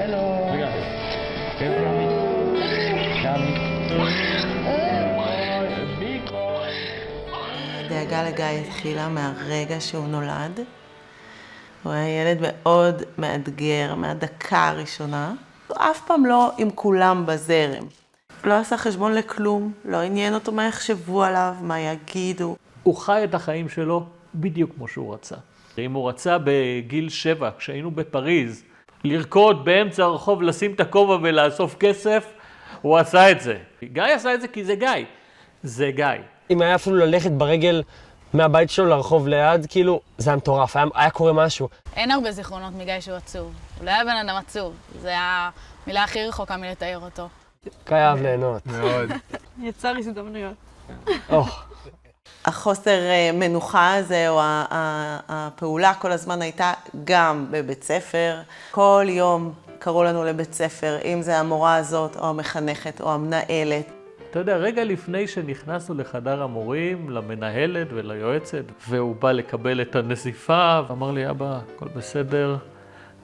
רגע, כן קמי? קמי? ביג בוי. הדאגה לגיא התחילה מהרגע שהוא נולד. הוא היה ילד מאוד מאתגר מהדקה הראשונה. הוא אף פעם לא עם כולם בזרם. לא עשה חשבון לכלום, לא עניין אותו מה יחשבו עליו, מה יגידו. הוא חי את החיים שלו בדיוק כמו שהוא רצה. אם הוא רצה בגיל 7, כשהיינו בפריז, לרקוד באמצע הרחוב, לשים את הכובע ולאסוף כסף, הוא עשה את זה. גיא עשה את זה כי זה גיא. זה גיא. אם היה אפילו ללכת ברגל מהבית שלו לרחוב ליד, כאילו, זה היה מטורף, היה קורה משהו. אין הרבה זיכרונות מגיא שהוא עצוב. הוא לא היה בן אדם עצוב. זה המילה הכי רחוקה מלתאר אותו. גיא אהב ליהנות. מאוד. יצר הזדמנויות. החוסר מנוחה הזה, או הפעולה כל הזמן הייתה גם בבית ספר. כל יום קראו לנו לבית ספר, אם זה המורה הזאת, או המחנכת, או המנהלת. אתה יודע, רגע לפני שנכנסנו לחדר המורים, למנהלת וליועצת, והוא בא לקבל את הנזיפה, ואמר לי, אבא, הכל בסדר,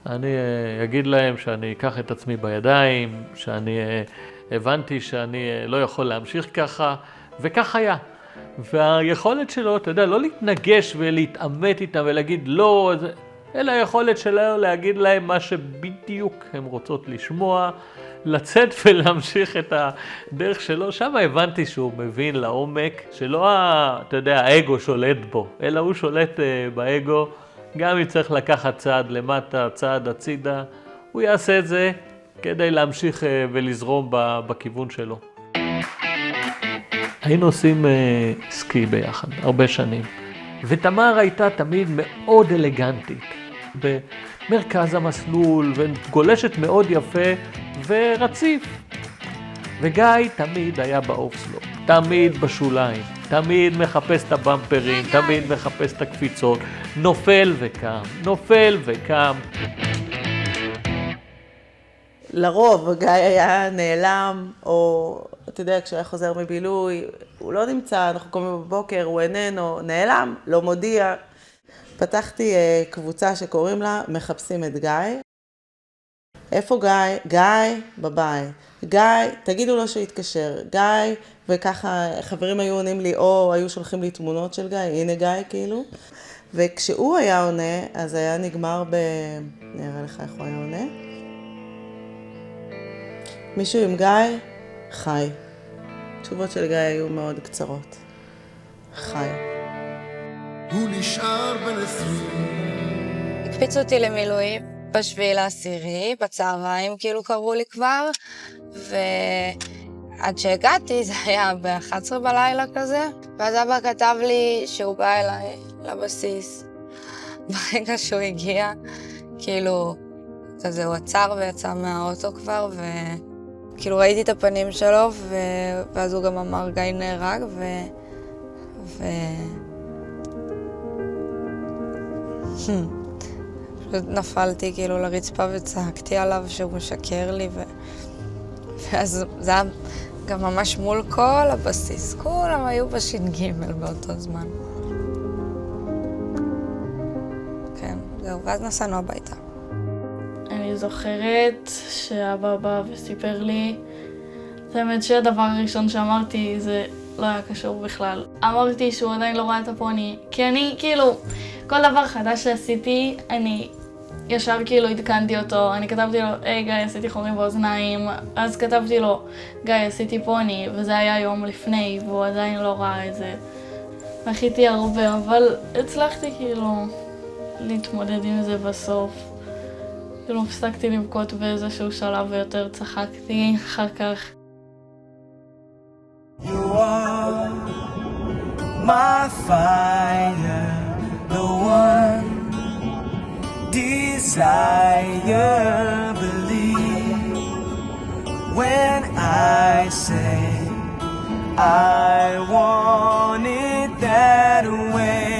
אני אגיד להם שאני אקח את עצמי בידיים, שאני הבנתי שאני לא יכול להמשיך ככה, וכך היה. והיכולת שלו, אתה יודע, לא להתנגש ולהתעמת איתם ולהגיד לא, אלא היכולת שלו להגיד להם מה שבדיוק הם רוצות לשמוע, לצאת ולהמשיך את הדרך שלו. שם הבנתי שהוא מבין לעומק, שלא, אתה יודע, האגו שולט בו, אלא הוא שולט באגו, גם אם צריך לקחת צעד למטה, צעד הצידה, הוא יעשה את זה כדי להמשיך ולזרום בכיוון שלו. היינו עושים סקי ביחד, הרבה שנים. ותמר הייתה תמיד מאוד אלגנטית, במרכז המסלול, וגולשת מאוד יפה ורציף. וגיא תמיד היה באופסלופ, תמיד בשוליים, תמיד מחפש את הבמפרים, תמיד מחפש את הקפיצות, נופל וקם, נופל וקם. לרוב גיא היה נעלם, או אתה יודע, כשהוא היה חוזר מבילוי, הוא לא נמצא, אנחנו קוראים בבוקר, הוא איננו, נעלם, לא מודיע. פתחתי קבוצה שקוראים לה מחפשים את גיא. איפה גיא? גיא בבית. גיא, תגידו לו שיתקשר. גיא, וככה חברים היו עונים לי, או היו שולחים לי תמונות של גיא, הנה גיא כאילו. וכשהוא היה עונה, אז היה נגמר אני אראה לך איך הוא היה עונה. מישהו עם גיא, חי. תשובות של גיא היו מאוד קצרות. חי. הוא נשאר בנפרים. הקפיצו אותי למילואים ב7/10, בצהריים כאילו קראו לי כבר, ועד שהגעתי זה היה ב11 בלילה כזה, ואז אבא כתב לי שהוא בא אליי לבסיס. ברגע שהוא הגיע, כאילו, כזה הוא עצר ויצא מהאוטו כבר, וכאילו ראיתי את הפנים שלו, ואז הוא גם אמר גיא נהרג, פשוט נפלתי כאילו לרצפה וצעקתי עליו שהוא משקר לי, ואז זה היה גם ממש מול כל הבסיס, כולם היו בש"ג באותו זמן. כן, זהו, ואז נסענו הביתה. אני זוכרת שאבא בא וסיפר לי, האמת שהדבר הראשון שאמרתי זה לא היה קשור בכלל. אמרתי שהוא עדיין לא ראה את הפוני, כי אני כאילו, כל דבר חדש שעשיתי, אני ישר כאילו עדכנתי אותו, אני כתבתי לו, היי גיא, עשיתי חורים באוזניים, אז כתבתי לו, גיא, עשיתי פוני, וזה היה יום לפני, והוא עדיין לא ראה את זה. מחיתי הרבה, אבל הצלחתי כאילו להתמודד עם זה בסוף. כאילו הפסקתי לבכות באיזשהו שלב ויותר צחקתי אחר כך. You are my fire, the one desire, believe when I say I want it that way.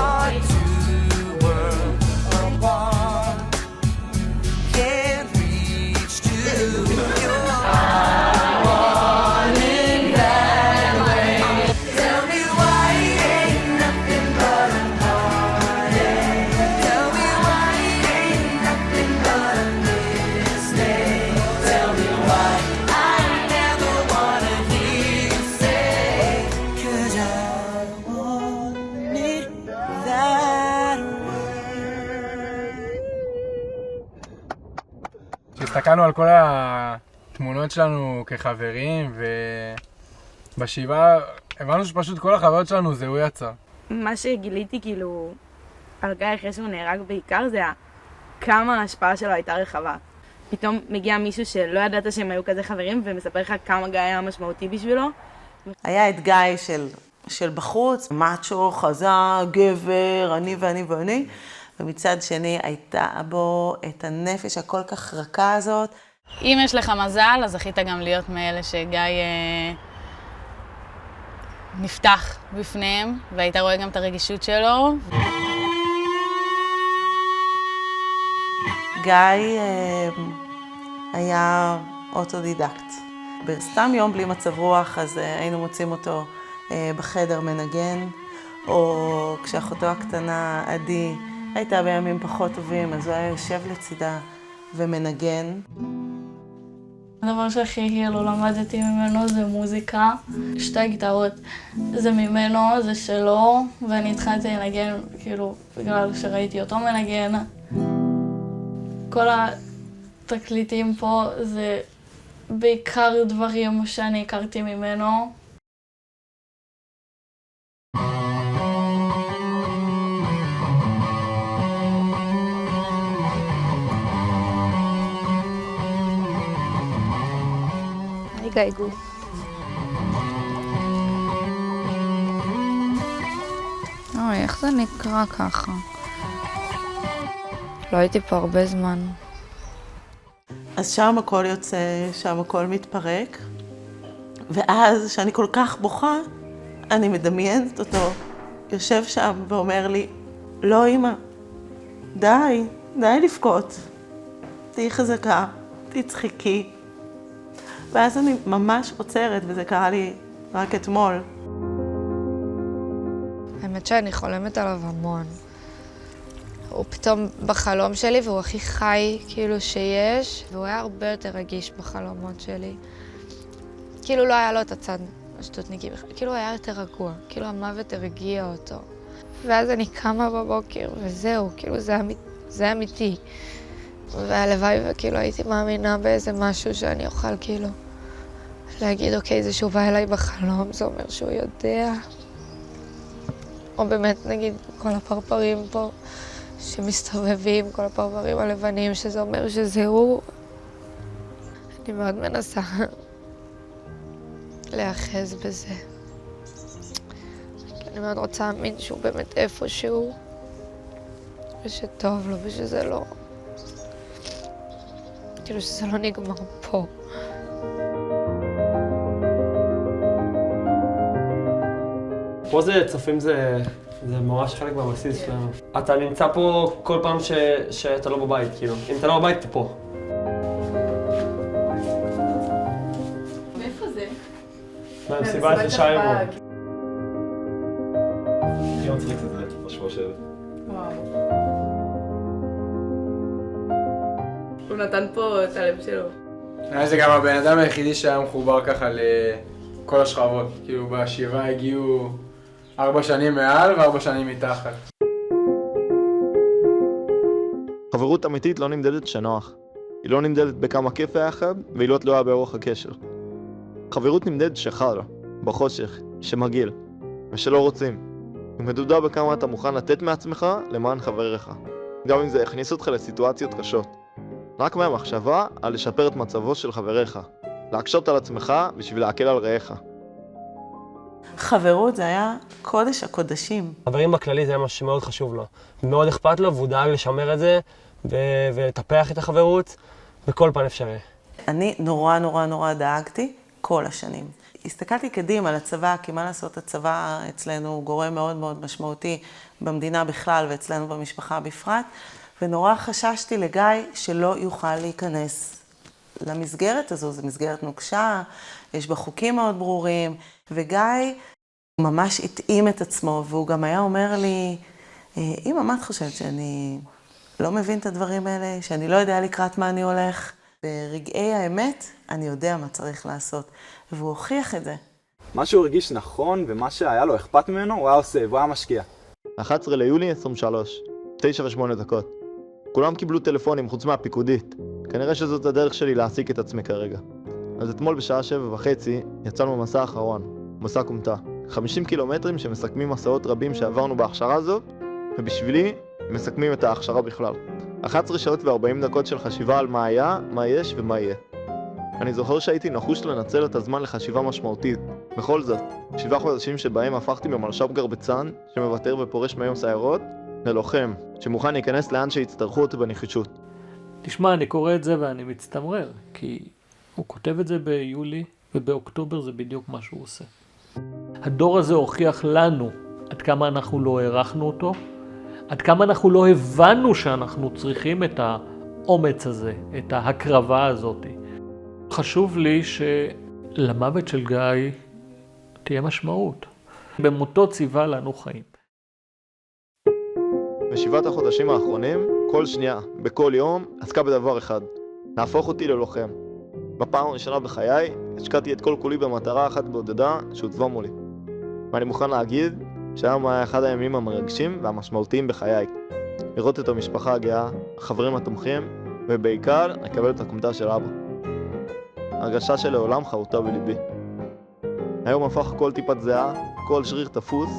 Our two worlds are one, can't reach to your כשהסתכלנו על כל התמונות שלנו כחברים, ובשבעה הבנו שפשוט כל החברות שלנו זה הוא יצא. מה שגיליתי כאילו על גיא אחרי שהוא נהרג בעיקר זה כמה ההשפעה שלו הייתה רחבה. פתאום מגיע מישהו שלא ידעת שהם היו כזה חברים ומספר לך כמה גיא היה משמעותי בשבילו. היה את גיא של בחוץ, מאצ'ו, חזק, גבר, אני ואני ואני, ומצד שני הייתה בו את הנפש הכל כך רכה הזאת. אם יש לך מזל, אז זכית גם להיות מאלה שגיא נפתח בפניהם, והיית רואה גם את הרגישות שלו. גיא היה אוטודידקט. בסתם יום בלי מצב רוח, אז היינו מוצאים אותו בחדר מנגן, או כשאחותו הקטנה, עדי, הייתה בימים פחות טובים, אז הוא היה יושב לצידה ומנגן. הדבר שהכי כאילו למדתי ממנו זה מוזיקה. 2 גיטרות זה ממנו, זה שלו, ואני התחלתי לנגן כאילו בגלל שראיתי אותו מנגן. כל התקליטים פה זה בעיקר דברים שאני הכרתי ממנו. גייגו. אוי, איך זה נקרא ככה? לא הייתי פה הרבה זמן. אז שם הכל יוצא, שם הכל מתפרק, ואז, שאני כל כך בוכה, אני מדמיינת אותו, יושב שם ואומר לי, לא אמא, די לבכות, תהי חזקה, תצחקי. ואז אני ממש עוצרת, וזה קרה לי רק אתמול. האמת שאני חולמת עליו המון. הוא פתאום בחלום שלי, והוא הכי חי כאילו שיש, והוא היה הרבה יותר רגיש בחלומות שלי. כאילו לא היה לו את הצד השטותניקי, כאילו הוא היה יותר רגוע, כאילו המוות הרגיע אותו. ואז אני קמה בבוקר, וזהו, כאילו זה אמיתי. והלוואי וכאילו הייתי מאמינה באיזה משהו שאני אוכל כאילו להגיד, אוקיי, זה שהוא בא אליי בחלום, זה אומר שהוא יודע. או באמת, נגיד, כל הפרפרים פה שמסתובבים, כל הפרפרים הלבנים, שזה אומר שזה הוא. אני מאוד מנסה להיאחז בזה. אני מאוד רוצה להאמין שהוא באמת איפשהו, ושטוב לו, ושזה לא... כאילו שזה לא נגמר פה. פה זה צופים, זה ממש חלק מהבסיס שלנו. אתה נמצא פה כל פעם שאתה לא בבית, כאילו. אם אתה לא בבית, אתה פה. מאיפה זה? מהמסיבה של שיימו. אני רוצה לקצת את זה, בשבוע של... הוא נתן פה את הלב שלו. זה גם הבן אדם היחידי שהיה מחובר ככה לכל השכבות. כאילו בשבעה הגיעו 4 שנים מעל ו4 שנים מתחת. חברות אמיתית לא נמדדת שנוח. היא לא נמדדת בכמה כיף היה אחד, והיא לא תלויה באורך הקשר. חברות נמדדת שחר, בחושך, שמגעיל, ושלא רוצים. היא מדודה בכמה אתה מוכן לתת מעצמך למען חבריך. גם אם זה יכניס אותך לסיטואציות קשות. רק מהמחשבה על לשפר את מצבו של חבריך. להקשות על עצמך בשביל להקל על רעיך. חברות זה היה קודש הקודשים. חברים בכללי זה משהו שמאוד חשוב לו. מאוד אכפת לו והוא דאג לשמר את זה ולטפח את החברות בכל פן אפשרי. אני נורא דאגתי כל השנים. הסתכלתי קדימה על הצבא, כי מה לעשות, הצבא אצלנו הוא גורם מאוד מאוד משמעותי במדינה בכלל ואצלנו במשפחה בפרט, ונורא חששתי לגיא שלא יוכל להיכנס למסגרת הזו. זו מסגרת נוקשה, יש בה חוקים מאוד ברורים, וגיא ממש התאים את עצמו, והוא גם היה אומר לי, אמא, מה את חושבת שאני לא מבין את הדברים האלה, שאני לא יודע לקראת מה אני הולך? ברגעי האמת, אני יודע מה צריך לעשות, והוא הוכיח את זה. מה שהוא הרגיש נכון ומה שהיה לו אכפת ממנו, הוא היה עושה, והוא היה משקיע. 11 ליולי 23, 9:08. כולם קיבלו טלפונים חוץ מהפיקודית. כנראה שזאת הדרך שלי להעסיק את עצמי כרגע. אז אתמול בשעה 7:30 יצאנו במסע האחרון, מסע קומטה. 50 קילומטרים שמסכמים מסעות רבים שעברנו בהכשרה הזו, ובשבילי מסכמים את ההכשרה בכלל. 11 שעות ו40 דקות של חשיבה על מה היה, מה יש ומה יהיה. אני זוכר שהייתי נחוש לנצל את הזמן לחשיבה משמעותית. בכל זאת, 7 חודשים שבהם הפכתי ממלש"ב גרבצן, שמוותר ופורש מהיום סיירות, ללוחם, שמוכן להיכנס לאן שיצטרכו אותי בנחישות. תשמע, אני קורא את זה ואני מצטמרר, כי הוא כותב את זה ביולי, ובאוקטובר זה בדיוק מה שהוא עושה. הדור הזה הוכיח לנו עד כמה אנחנו לא הערכנו אותו, עד כמה אנחנו לא הבנו שאנחנו צריכים את האומץ הזה, את ההקרבה הזאת. חשוב לי שלמוות של גיא תהיה משמעות. במותו ציווה לנו חיים. ב7 החודשים האחרונים, כל שנייה, בכל יום, עסקה בדבר אחד, להפוך אותי ללוחם. בפעם הראשונה בחיי, השקעתי את כל כולי במטרה אחת בודדה שהוצבה מולי. ואני מוכן להגיד שהיום היה אחד הימים המרגשים והמשמעותיים בחיי. לראות את המשפחה הגאה, החברים התומכים, ובעיקר לקבל את הקומטה של אבא. הרגשה שלעולם חרוטה בליבי. היום הפך כל טיפת זהה, כל שריר תפוס,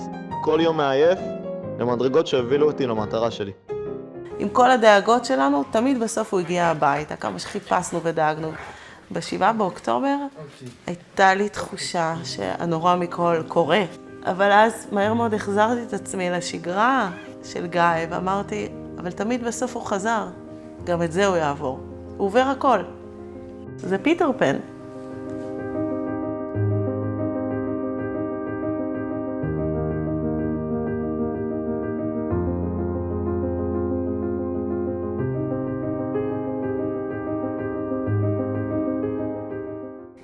כל יום מעייף, למדרגות שהובילו אותי למטרה שלי. עם כל הדאגות שלנו, תמיד בסוף הוא הגיע הביתה, כמה שחיפשנו ודאגנו. ב7 באוקטובר הייתה לי תחושה שהנורא מכל קורה. אבל אז מהר מאוד החזרתי את עצמי לשגרה של גיא, ואמרתי, אבל תמיד בסוף הוא חזר. גם את זה הוא יעבור. הוא עובר הכל. זה פיטר פן.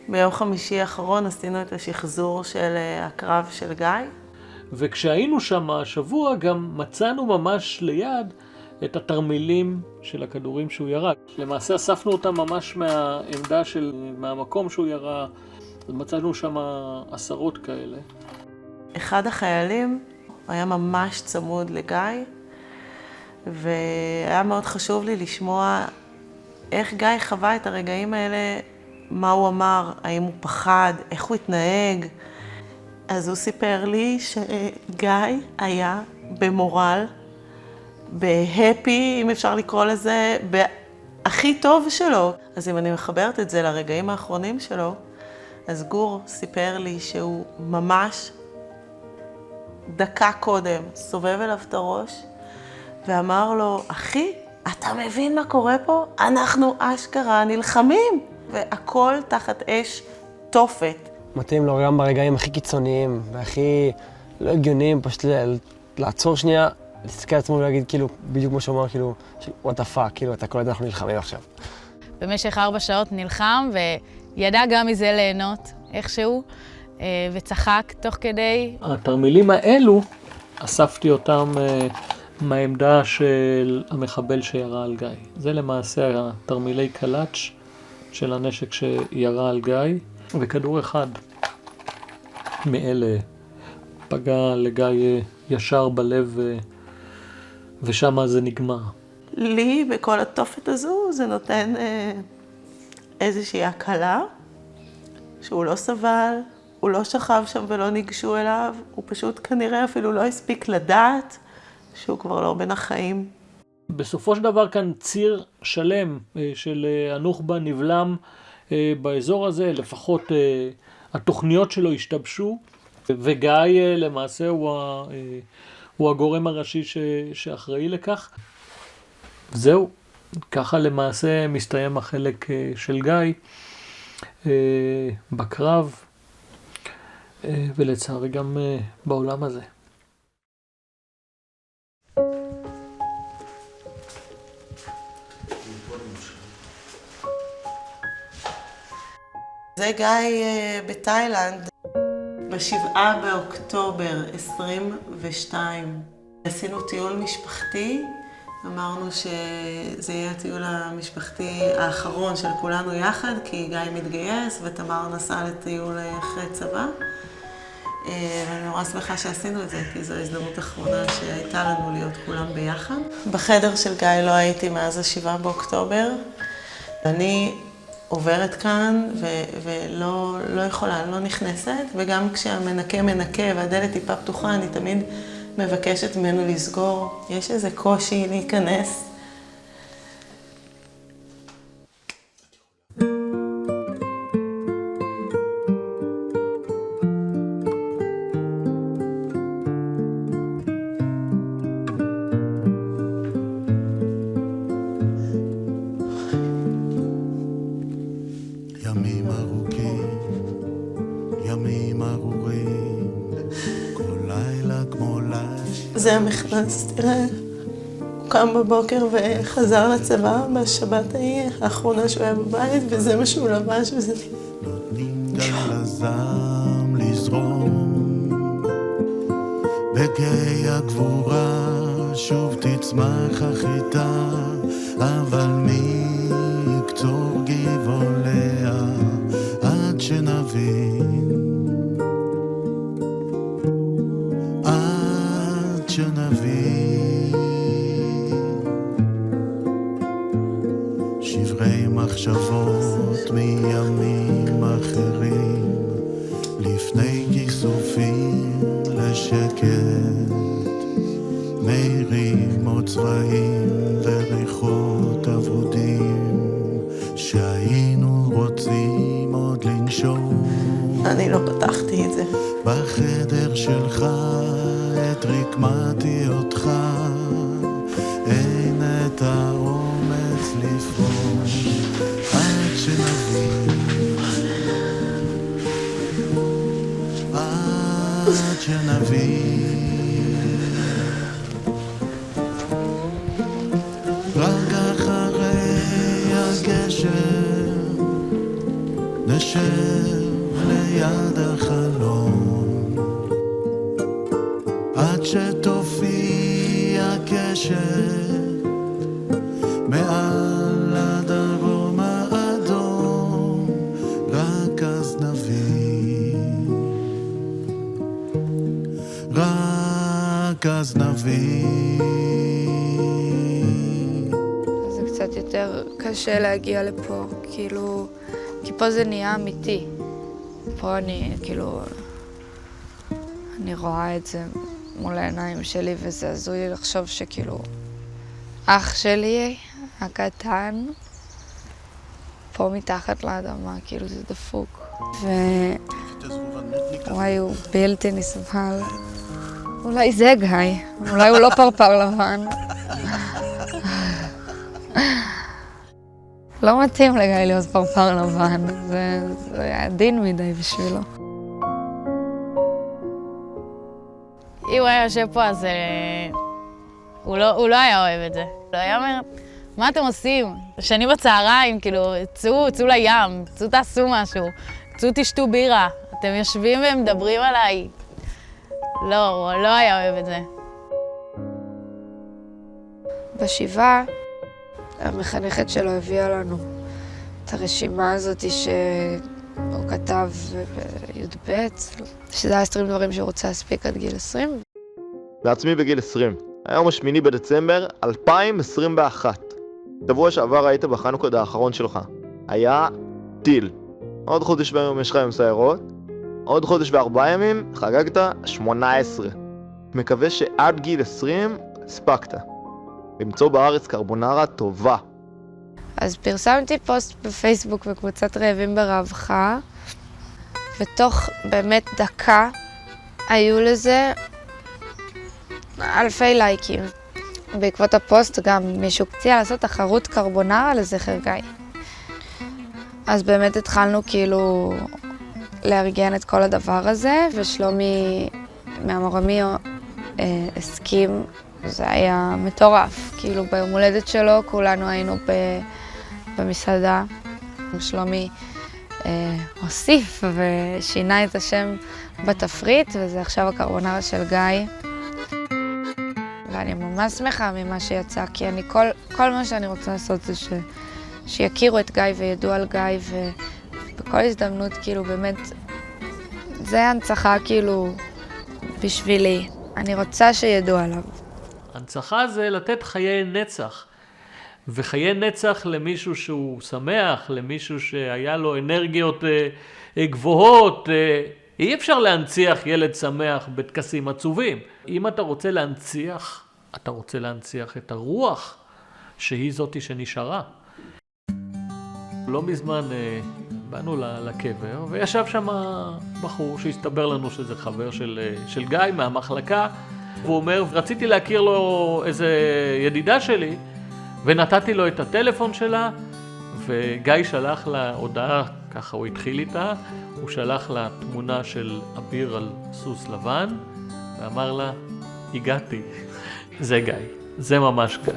ביום חמישי האחרון עשינו את השחזור של הקרב של גיא. וכשהיינו שם השבוע גם מצאנו ממש ליד את התרמילים של הכדורים שהוא ירה. למעשה אספנו אותם ממש מהעמדה מהמקום שהוא ירה, אז מצאנו שם 10 כאלה. אחד החיילים היה ממש צמוד לגיא, והיה מאוד חשוב לי לשמוע איך גיא חווה את הרגעים האלה, מה הוא אמר, האם הוא פחד, איך הוא התנהג. אז הוא סיפר לי שגיא היה במורל, בהפי, אם אפשר לקרוא לזה, הכי טוב שלו. אז אם אני מחברת את זה לרגעים האחרונים שלו, אז גור סיפר לי שהוא ממש דקה קודם סובב אליו את הראש, ואמר לו, אחי, אתה מבין מה קורה פה? אנחנו אשכרה נלחמים, והכל תחת אש תופת. מתאים לו גם ברגעים הכי קיצוניים והכי לא הגיוניים, פשוט לעצור שנייה, להסתכל על עצמו ולהגיד כאילו, בדיוק כמו שאומר, כאילו, what the fuck, כאילו, אתה כל הזמן אנחנו נלחמים עכשיו. במשך 4 שעות נלחם וידע גם מזה ליהנות איכשהו, וצחק תוך כדי. התרמילים האלו, אספתי אותם מהעמדה של המחבל שירה על גיא. זה למעשה התרמילי קלאץ' של הנשק שירה על גיא, וכדור אחד מאלה פגע לגיא ישר בלב, ושם זה נגמר. לי, בכל התופת הזו, זה נותן איזושהי הקלה, שהוא לא סבל, הוא לא שכב שם ולא ניגשו אליו, הוא פשוט כנראה אפילו לא הספיק לדעת שהוא כבר לא בין החיים. בסופו של דבר כאן ציר שלם של הנוח'בה נבלם באזור הזה, לפחות התוכניות שלו השתבשו, וגיא למעשה הוא הגורם הראשי שאחראי לכך. זהו, ככה למעשה מסתיים החלק של גיא בקרב, ולצערי גם בעולם הזה. זה גיא בתאילנד, ב7 באוקטובר 22. עשינו טיול משפחתי, אמרנו שזה יהיה הטיול המשפחתי האחרון של כולנו יחד, כי גיא מתגייס ותמר נסעה לטיול אחרי צבא. ואני נורא שמחה שעשינו את זה, כי זו ההזדמנות האחרונה שהייתה לנו להיות כולם ביחד. בחדר של גיא לא הייתי מאז 7 באוקטובר. אני עוברת כאן ולא יכולה, לא נכנסת, וגם כשהמנקה מנקה והדלת טיפה פתוחה, אני תמיד מבקשת ממנו לסגור. יש איזה קושי להיכנס. ימים ארוכים, ימים ארורים, כל לילה כמו לילה. זה המכנס, תראה. הוא קם בבוקר וחזר לצבא בשבת ההיא, האחרונה שהוא היה בבית, וזה מה שהוא לבש, וזה... נותנים גל הזעם לזרום, בגיא הגבורה שוב תצמח החיטה, אבל מי יקצור גבעוליה עד שנבין, עד שנבין. שברי מחשבות מימים אחרים, לפני כיסופים לשקט, מאירים או צבעים וריחות אבודים, שהיינו רוצים עוד לנשום. אני לא פתחתי את זה. בחדר שלך את רקמתי אותך, אין את האומץ לפרוש עד שנבין, עד שנבין. רק אחרי הגשר נשב ליד החלום, עד שתופיע קשת מעל הדרום האדום, רק אז נבין, רק אז נבין. זה קצת יותר קשה להגיע לפה, כאילו, כי פה זה נהיה אמיתי. פה אני, כאילו, אני רואה את זה מול העיניים שלי, וזה הזוי לי לחשוב שכאילו, אח שלי הקטן, פה מתחת לאדמה, כאילו זה דפוק. וואי, הוא בלתי נסבל. אולי זה גיא, אולי הוא לא פרפר לבן. לא מתאים לגיא להיות פרפר לבן, זה היה עדין מדי בשבילו. אם הוא היה יושב פה, אז הוא לא היה אוהב את זה. הוא היה אומר, מה אתם עושים? שני בצהריים, כאילו, צאו לים, צאו תעשו משהו, צאו תשתו בירה. אתם יושבים ומדברים עליי. לא, הוא לא היה אוהב את זה. בשבעה, המחנכת שלו הביאה לנו את הרשימה הזאת שהוא כתב בי"ב, שזה היה 20 דברים שהוא רוצה להספיק עד גיל 20. בעצמי בגיל 20. היום ה8 בדצמבר 2021. שבוע שעבר היית בחנוכות האחרון שלך. היה טיל. עוד חודש ביום יש לך עם סיירות. עוד חודש ו4 ימים חגגת 18. מקווה שעד גיל 20 הספקת. למצוא בארץ קרבונרה טובה. אז פרסמתי פוסט בפייסבוק בקבוצת רעבים ברעבך, ותוך באמת דקה היו לזה אלפי לייקים. בעקבות הפוסט גם מישהו הציע לעשות תחרות קרבונרה לזכר גיא. אז באמת התחלנו כאילו לארגן את כל הדבר הזה, ושלומי מהמורמי הסכים. זה היה מטורף, כאילו ביום הולדת שלו כולנו היינו במסעדה. שלומי הוסיף ושינה את השם בתפריט, וזה עכשיו הקרבונרה של גיא. ואני ממש שמחה ממה שיצא, כי אני כל מה שאני רוצה לעשות זה שיכירו את גיא וידעו על גיא, ובכל הזדמנות כאילו באמת, זה הנצחה כאילו בשבילי. אני רוצה שידעו עליו. הנצחה זה לתת חיי נצח. וחיי נצח למישהו שהוא שמח, למישהו שהיה לו אנרגיות גבוהות. אי אפשר להנציח ילד שמח בטקסים עצובים. אם אתה רוצה להנציח, אתה רוצה להנציח את הרוח שהיא זאתי שנשארה. לא מזמן באנו לקבר, וישב שם בחור שהסתבר לנו שזה חבר של גיא מהמחלקה, והוא אומר, רציתי להכיר לו איזה ידידה שלי, ונתתי לו את הטלפון שלה, וגיא שלח לה הודעה, ככה הוא התחיל איתה, הוא שלח לה תמונה של אביר על סוס לבן, ואמר לה, הגעתי. זה גיא, זה ממש גיא.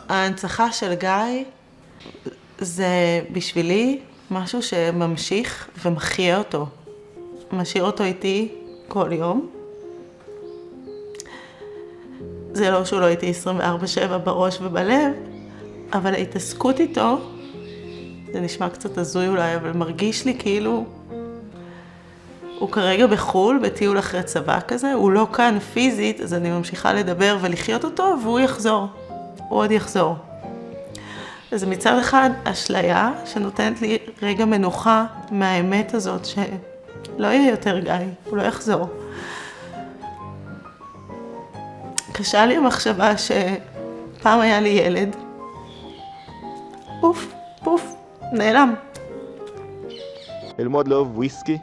ההנצחה של גיא זה בשבילי משהו שממשיך ומחיה אותו. משאיר אותו איתי כל יום. זה לא שהוא לא איתי 24/7 בראש ובלב, אבל ההתעסקות איתו, זה נשמע קצת הזוי אולי, אבל מרגיש לי כאילו הוא כרגע בחול, בטיול אחרי צבא כזה, הוא לא כאן פיזית, אז אני ממשיכה לדבר ולחיות אותו, והוא יחזור. הוא עוד יחזור. אז מצד אחד, אשליה שנותנת לי רגע מנוחה מהאמת הזאת, שלא יהיה יותר גיא, הוא לא יחזור. קשה לי המחשבה שפעם היה לי ילד, פוף, פוף, נעלם. ללמוד לאהוב וויסקי,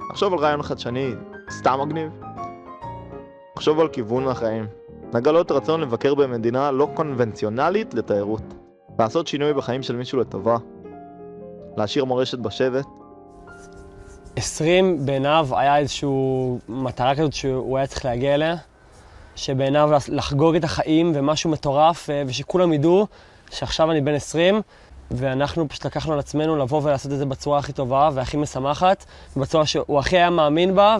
לחשוב על רעיון חדשני, סתם מגניב. לחשוב על כיוון החיים. לגלות רצון לבקר במדינה לא קונבנציונלית לתיירות. לעשות שינוי בחיים של מישהו לטובה. להשאיר מורשת בשבט. 20 בעיניו היה איזושהי מטרה כזאת שהוא היה צריך להגיע אליה, שבעיניו לחגוג את החיים ומשהו מטורף, ושכולם ידעו שעכשיו אני בן 20, ואנחנו פשוט לקחנו על עצמנו לבוא ולעשות את זה בצורה הכי טובה והכי משמחת, בצורה שהוא הכי היה מאמין בה,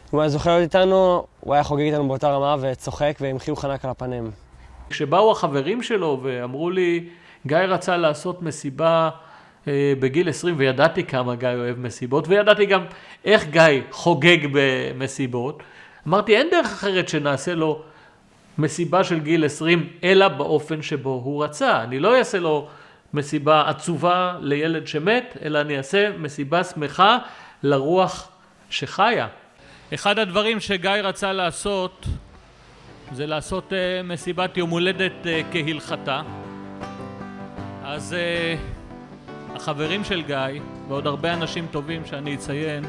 והוא היה זוכר להיות איתנו, הוא היה חוגג איתנו באותה רמה וצוחק ועם חיוך ענק על הפנים. כשבאו החברים שלו ואמרו לי, גיא רצה לעשות מסיבה בגיל 20, וידעתי כמה גיא אוהב מסיבות, וידעתי גם איך גיא חוגג במסיבות, אמרתי, אין דרך אחרת שנעשה לו מסיבה של גיל 20, אלא באופן שבו הוא רצה. אני לא אעשה לו מסיבה עצובה לילד שמת, אלא אני אעשה מסיבה שמחה לרוח שחיה. אחד הדברים שגיא רצה לעשות, זה לעשות מסיבת יום הולדת כהלכתה. אז החברים של גיא, ועוד הרבה אנשים טובים שאני אציין,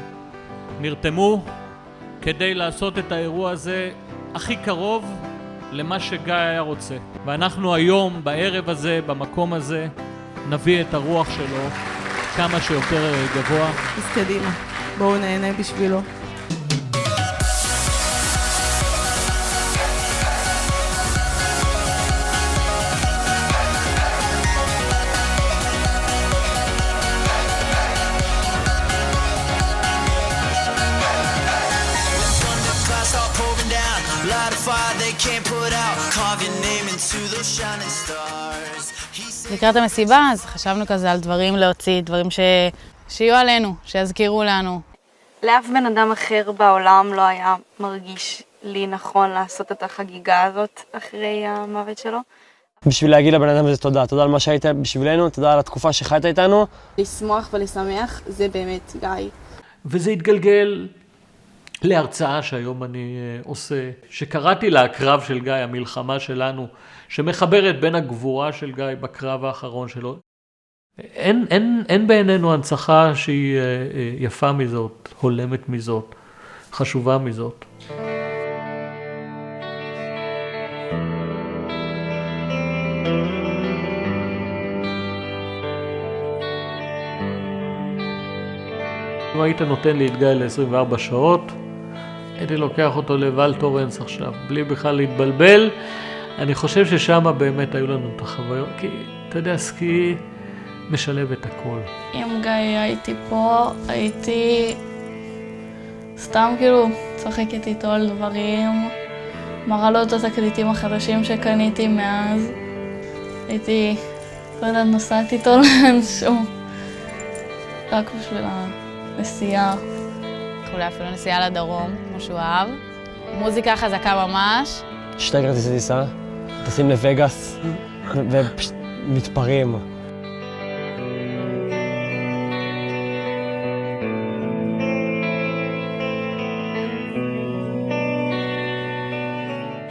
נרתמו כדי לעשות את האירוע הזה הכי קרוב למה שגיא היה רוצה. ואנחנו היום, בערב הזה, במקום הזה, נביא את הרוח שלו כמה שיותר גבוה. אז קדימה, בואו נהנה בשבילו. לקראת המסיבה, אז חשבנו כזה על דברים להוציא, דברים שיהיו עלינו, שיזכירו לנו. לאף בן אדם אחר בעולם לא היה מרגיש לי נכון לעשות את החגיגה הזאת אחרי המוות שלו. בשביל להגיד לבן אדם הזה תודה, תודה על מה שהיית בשבילנו, תודה על התקופה שחיית איתנו. לשמוח ולשמח זה באמת גיא. וזה התגלגל להרצאה שהיום אני עושה, שקראתי לה הקרב של גיא, המלחמה שלנו, שמחברת בין הגבורה של גיא בקרב האחרון שלו. אין בעינינו הנצחה שהיא יפה מזאת, הולמת מזאת, חשובה מזאת. אם היית נותן לי את גיא ל-24 שעות, הייתי לוקח אותו לוואל טורנס עכשיו, בלי בכלל להתבלבל. אני חושב ששם באמת היו לנו את החוויות, כי אתה יודע, סקי משלב את הכל. אם גיא הייתי פה, הייתי סתם כאילו צוחקת איתו על דברים, מראה לו את התקליטים החדשים שקניתי מאז. הייתי, לא יודעת, נוסעת איתו לאנשהו, רק בשביל הנסיעה. אולי אפילו נסיעה לדרום, כמו שהוא אהב. מוזיקה חזקה ממש. 2 כרטיסי טיסה, טסים לווגאס ופשוט מתפרעים.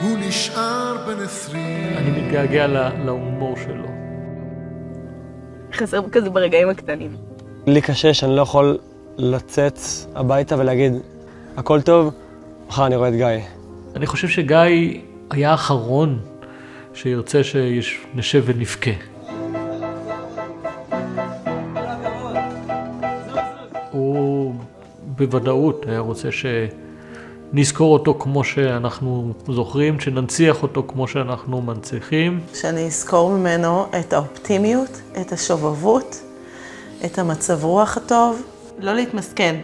הוא נשאר בן 20. אני מתגעגע להומור שלו. חסר כזה ברגעים הקטנים. לי קשה שאני לא יכול לצאת הביתה ולהגיד, הכל טוב, מחר אני רואה את גיא. אני חושב שגיא היה האחרון שירצה שנשב ונבכה. הוא בוודאות היה רוצה שנזכור אותו כמו שאנחנו זוכרים, שננציח אותו כמו שאנחנו מנציחים. שאני אזכור ממנו את האופטימיות, את השובבות, את המצב רוח הטוב. לא להתמסכן,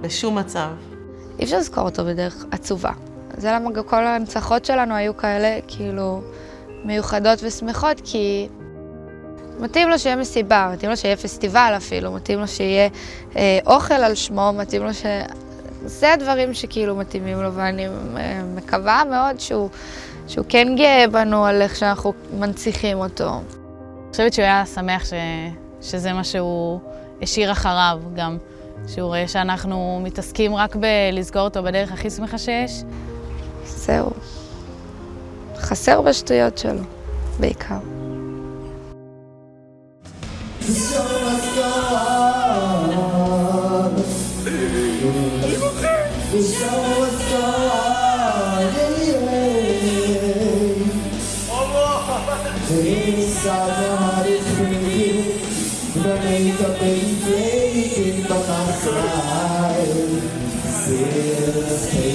בשום מצב. אי אפשר לזכור אותו בדרך עצובה. זה למה גם כל ההנצחות שלנו היו כאלה, כאילו, מיוחדות ושמחות, כי מתאים לו שיהיה מסיבה, מתאים לו שיהיה פסטיבל אפילו, מתאים לו שיהיה אוכל על שמו, מתאים לו זה הדברים שכאילו מתאימים לו, ואני מקווה מאוד שהוא כן גאה בנו על איך שאנחנו מנציחים אותו. אני חושבת שהוא היה שמח שזה מה שהוא השאיר אחריו גם, שהוא רואה שאנחנו מתעסקים רק בלסגור אותו בדרך הכי שמחה שיש. זהו. חסר בשטויות שלו, בעיקר. Say